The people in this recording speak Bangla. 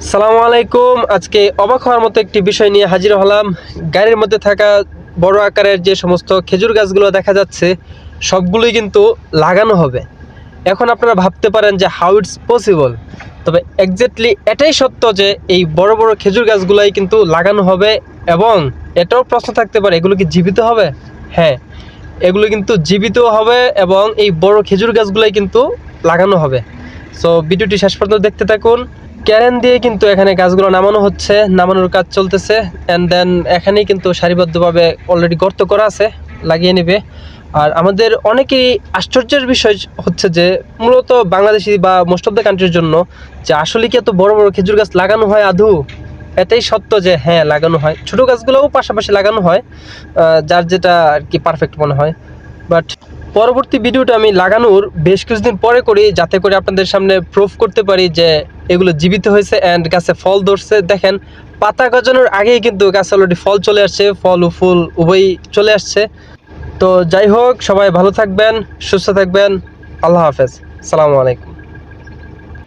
সালামু আলাইকুম। আজকে অবাক হওয়ার মতো একটি বিষয় নিয়ে হাজির হলাম। গাড়ির মধ্যে থাকা বড় আকারের যে সমস্ত খেজুর গাছগুলো দেখা যাচ্ছে সবগুলোই কিন্তু লাগানো হবে। এখন আপনারা ভাবতে পারেন যে হাউ ইটস পসিবল, তবে এক্স্যাক্টলি এটাই সত্য যে এই বড় বড় খেজুর গাছগুলাই কিন্তু লাগানো হবে। এবং এটাও প্রশ্ন থাকতে পারে, এগুলো কি জীবিত হবে? হ্যাঁ, এগুলো কিন্তু জীবিত হবে এবং এই বড় খেজুর গাছগুলাই কিন্তু লাগানো হবে। সো ভিডিওটি শেষ পর্যন্ত দেখতে থাকুন। ক্যারেন দিয়ে কিন্তু এখানে গাছগুলো নামানো হচ্ছে, নামানোর কাজ চলতেছে। অ্যান্ড দেন এখানেই কিন্তু সারিবদ্ধভাবে অলরেডি গর্ত করা আছে, লাগিয়ে নেবে। আর আমাদের অনেকেই আশ্চর্যের বিষয় হচ্ছে যে মূলত বাংলাদেশি বা মোস্ট অফ দ্য কান্ট্রির জন্য যে আসলে কি এত বড় বড় খেজুর গাছ লাগানো হয় আদৌ? এটাই সত্য যে হ্যাঁ, লাগানো হয়। ছোটো গাছগুলোও পাশাপাশি লাগানো হয়, যার যেটা আর কি পারফেক্ট মনে হয়। বাট পরবর্তী ভিডিওটা আমি লাগানোর বেশ কিছুদিন পরে করি, যাতে করে আপনাদের সামনে প্রুফ করতে পারি যে এগুলো জীবিত হয়েছে অ্যান্ড গাছে ফল ধরছে। দেখেন, পাতা গজানোর আগেই কিন্তু গাছে অলরেডি ফল চলে আসছে, ফল ও ফুল উভয়ই চলে আসছে। তো যাই হোক, সবাই ভালো থাকবেন, সুস্থ থাকবেন। আল্লাহ হাফেজ, সালামু আলাইকুম।